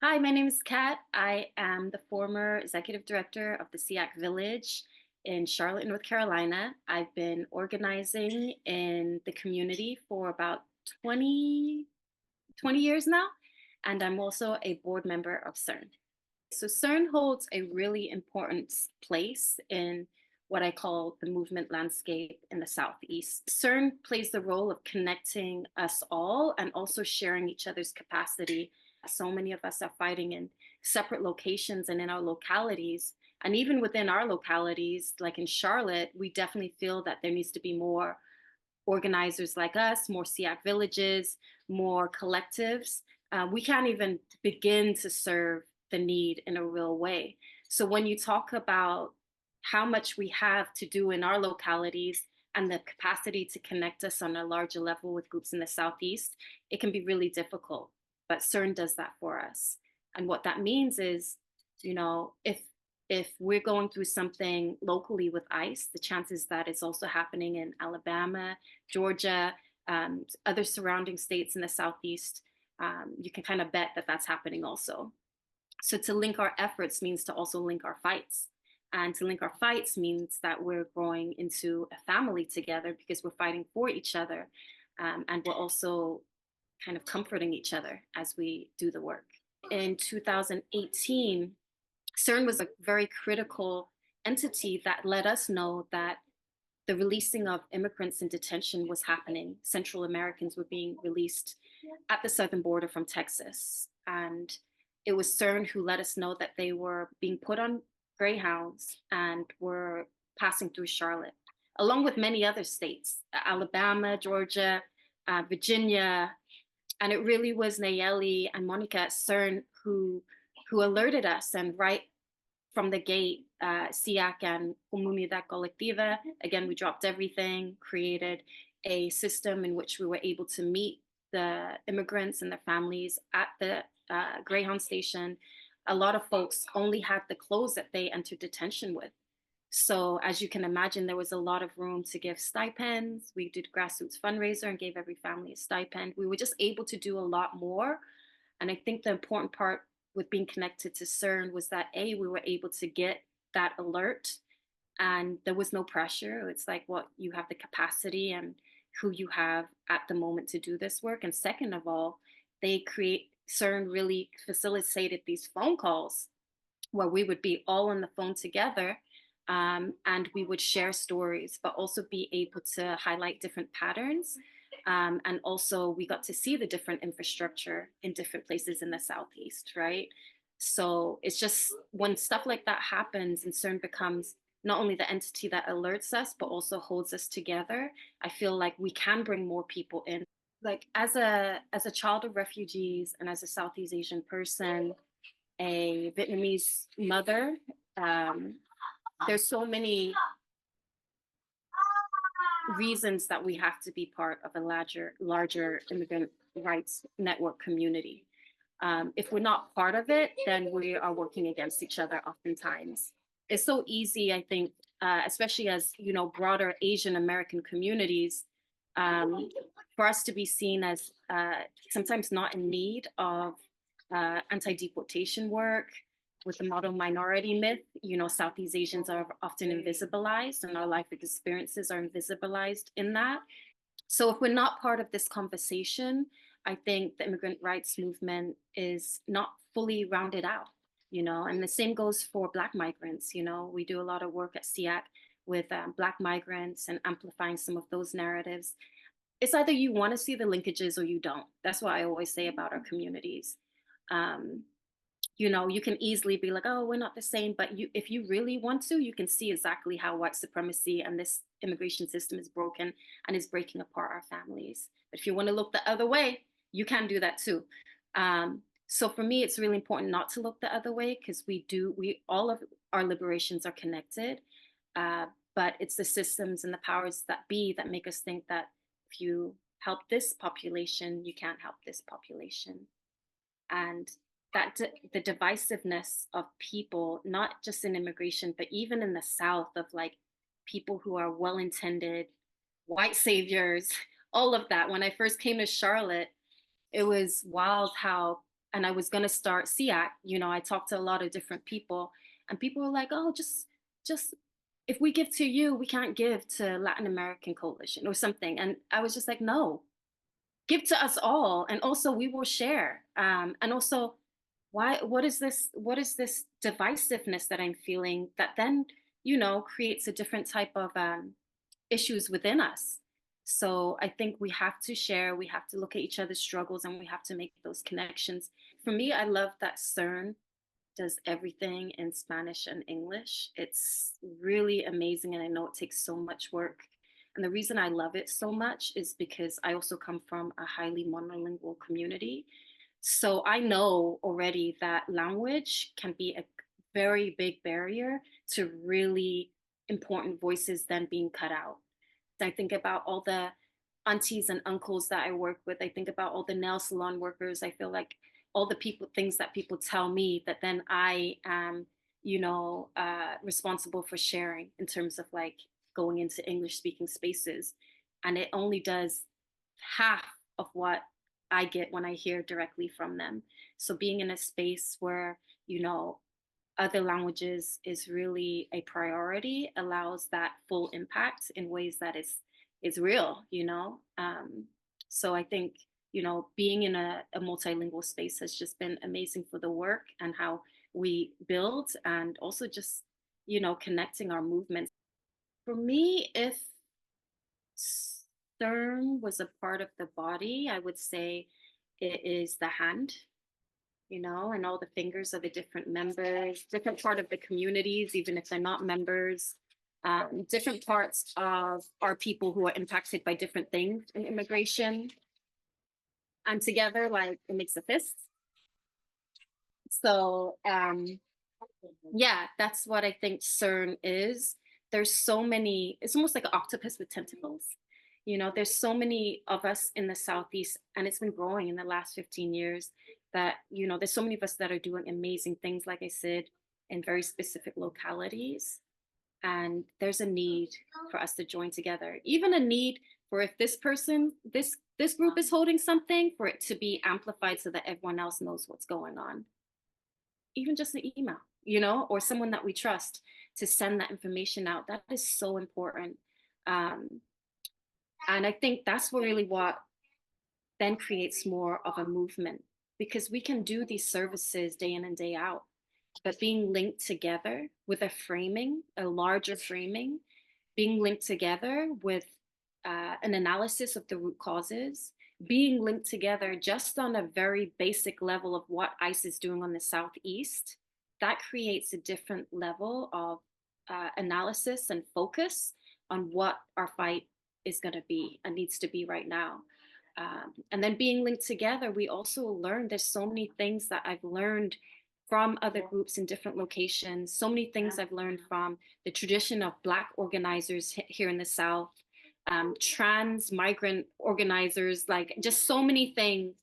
Hi, my name is Kat. I am the former executive director of the SEAC Village in Charlotte, North Carolina. I've been organizing in the community for about 20 years now, and I'm also a board member of SEIRN. So SEIRN holds a really important place in what I call the movement landscape in the Southeast. SEIRN plays the role of connecting us all and also sharing each other's capacity. So many of us are fighting in separate locations and in our localities. And even within our localities, like in Charlotte, we definitely feel that there needs to be more organizers like us, more SEAC villages, more collectives. We can't even begin to serve the need in a real way. So when you talk about how much we have to do in our localities and the capacity to connect us on a larger level with groups in the Southeast, it can be really difficult. But SEIRN does that for us. And what that means is, if we're going through something locally with ICE, the chances that it's also happening in Alabama, Georgia, other surrounding states in the Southeast, you can kind of bet that that's happening also. So to link our efforts means to also link our fights. And to link our fights means that we're growing into a family together because we're fighting for each other. And we're also kind of comforting each other as we do the work. In 2018, SEIRN was a very critical entity that let us know that the releasing of immigrants in detention was happening. Central Americans were being released at the southern border from Texas. And it was SEIRN who let us know that they were being put on Greyhounds and were passing through Charlotte, along with many other states, Alabama, Georgia, Virginia. And it really was Nayeli and Monica at SEIRN who alerted us. And right from the gate, SEAC and Comunidad Colectiva, again, we dropped everything, created a system in which we were able to meet the immigrants and their families at the Greyhound station. A lot of folks only had the clothes that they entered detention with. So as you can imagine, there was a lot of room to give stipends. We did grassroots fundraiser and gave every family a stipend. We were just able to do a lot more. And I think the important part with being connected to SEIRN was that we were able to get that alert and there was no pressure. It's like, well, you have the capacity and who you have at the moment to do this work. And second of all, SEIRN really facilitated these phone calls where we would be all on the phone together, and we would share stories, but also be able to highlight different patterns. And also, we got to see the different infrastructure in different places in the Southeast, right? So it's just when stuff like that happens and SEIRN becomes not only the entity that alerts us, but also holds us together, I feel like we can bring more people in. Like as a child of refugees and as a Southeast Asian person, a Vietnamese mother, um, there's so many reasons that we have to be part of a larger immigrant rights network community. If we're not part of it, then we are working against each other oftentimes. It's so easy, I think, especially as broader Asian American communities, for us to be seen as sometimes not in need of anti-deportation work. With the model minority myth, Southeast Asians are often invisibilized and our life experiences are invisibilized in that. So if we're not part of this conversation, I think the immigrant rights movement is not fully rounded out, and the same goes for Black migrants. We do a lot of work at SEAC with Black migrants and amplifying some of those narratives. It's either you want to see the linkages or you don't. That's what I always say about our communities. Um, you can easily be like, oh, we're not the same. But if you really want to, you can see exactly how white supremacy and this immigration system is broken and is breaking apart our families. But if you want to look the other way, you can do that too. So for me, it's really important not to look the other way because all of our liberations are connected. But it's the systems and the powers that be that make us think that if you help this population, you can't help this population. And the divisiveness of people, not just in immigration, but even in the South, of like people who are well-intended, white saviors, all of that. When I first came to Charlotte, it was wild how and I was going to start SEAC, I talked to a lot of different people, and people were like, oh, just if we give to you, we can't give to Latin American Coalition or something. And I was just like, no, give to us all. And also we will share. And also, what is this divisiveness that I'm feeling that then, creates a different type of issues within us. So I think we have to share, we have to look at each other's struggles, and we have to make those connections. For me, I love that CERN does everything in Spanish and English. It's really amazing, and I know it takes so much work. And the reason I love it so much is because I also come from a highly monolingual community. So I know already that language can be a very big barrier to really important voices then being cut out. I think about all the aunties and uncles that I work with. I think about all the nail salon workers. I feel like all the things that people tell me that then I am, responsible for sharing in terms of like going into English speaking spaces. And it only does half of what I get when I hear directly from them. So being in a space where, other languages is really a priority allows that full impact in ways that is real. So I think, being in a multilingual space has just been amazing for the work and how we build, and also just, connecting our movements. For me, if stern was a part of the body, I would say it is the hand, and all the fingers of the different members, different part of the communities, even if they're not members, different parts of our people who are impacted by different things in immigration. And together, like, it makes a fist. So, yeah, that's what I think CERN is. There's so many, it's almost like an octopus with tentacles. There's so many of us in the Southeast, and it's been growing in the last 15 years that, there's so many of us that are doing amazing things, like I said, in very specific localities. And there's a need for us to join together, even a need for, if this group is holding something, for it to be amplified so that everyone else knows what's going on. Even just an email, or someone that we trust to send that information out. That is so important. And I think that's really what then creates more of a movement, because we can do these services day in and day out, but being linked together with a larger framing, being linked together with an analysis of the root causes, being linked together just on a very basic level of what ICE is doing on the Southeast, that creates a different level of analysis and focus on what our fight is going to be and needs to be right now. And then being linked together, we also learn, there's so many things that I've learned from other groups in different locations, so many things I've learned from the tradition of Black organizers here in the South, trans migrant organizers, like just so many things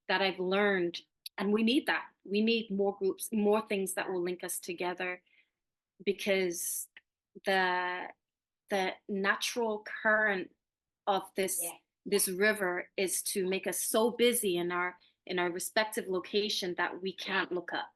that I've learned. And we need that. We need more groups, more things that will link us together, because the natural current of this river is to make us so busy in our respective location that we can't look up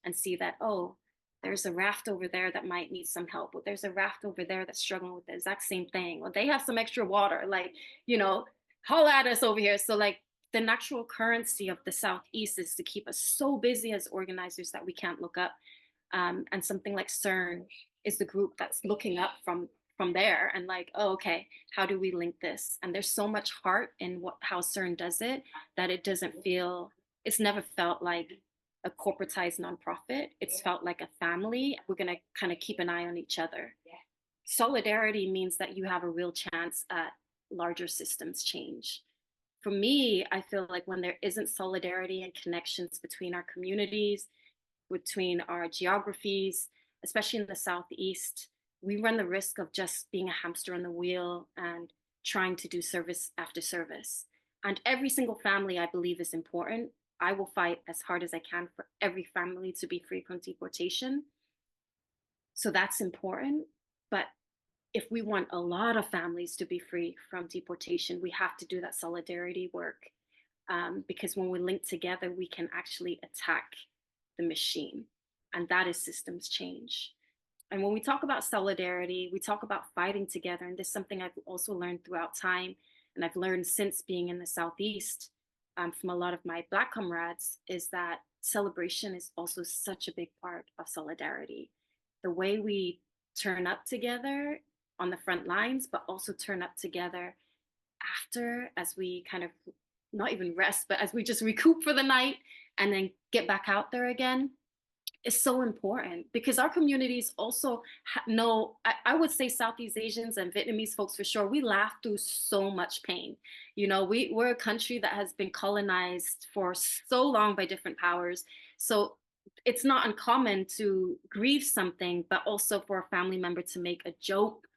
and see that, oh, there's a raft over there that might need some help, or there's a raft over there that's struggling with the exact same thing, or they have some extra water, like, holla at us over here. So like the natural currency of the Southeast is to keep us so busy as organizers that we can't look up. And something like SEIRN is the group that's looking up from there and like, oh, okay, how do we link this? And there's so much heart in how SEIRN does it that it's never felt like a corporatized nonprofit. It's felt like a family. We're going to kind of keep an eye on each other. Solidarity means that you have a real chance at larger systems change. For me, I feel like when there isn't solidarity and connections between our communities, between our geographies, especially in the Southeast, we run the risk of just being a hamster on the wheel and trying to do service after service. And every single family, I believe, is important. I will fight as hard as I can for every family to be free from deportation. So that's important. But if we want a lot of families to be free from deportation, we have to do that solidarity work. because when we link together, we can actually attack the machine, and that is systems change. And when we talk about solidarity, we talk about fighting together. And this is something I've also learned throughout time. And I've learned since being in the Southeast from a lot of my Black comrades is that celebration is also such a big part of solidarity. The way we turn up together on the front lines, but also turn up together after as we kind of not even rest, but as we just recoup for the night and then get back out there again is so important because our communities also know, I would say Southeast Asians and Vietnamese folks for sure, we laugh through so much pain. You know, we're a country that has been colonized for so long by different powers. So it's not uncommon to grieve something, but also for a family member to make a joke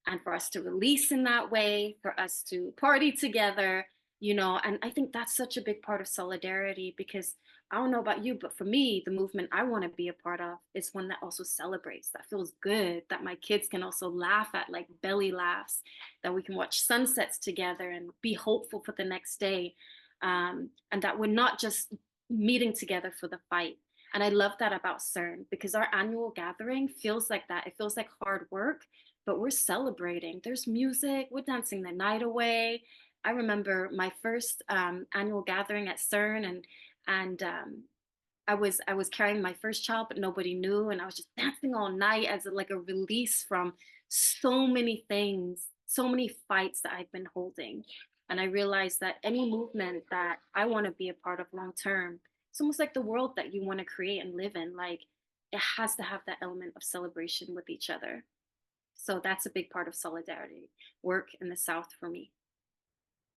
and for us to release in that way, for us to party together, you know. And I think that's such a big part of solidarity because I don't know about you, but for me, the movement I want to be a part of is one that also celebrates, that feels good, that my kids can also laugh at, like belly laughs, that we can watch sunsets together and be hopeful for the next day. And that we're not just meeting together for the fight. And I love that about SEIRN because our annual gathering feels like that. It feels like hard work, but we're celebrating. There's music, we're dancing the night away. I remember my first annual gathering at SEIRN, and I was carrying my first child, but nobody knew, and I was just dancing all night as like a release from so many things, so many fights that I've been holding. And I realized that any movement that I want to be a part of long term, it's almost like the world that you want to create and live in. Like it has to have that element of celebration with each other. So that's a big part of solidarity work in the South for me.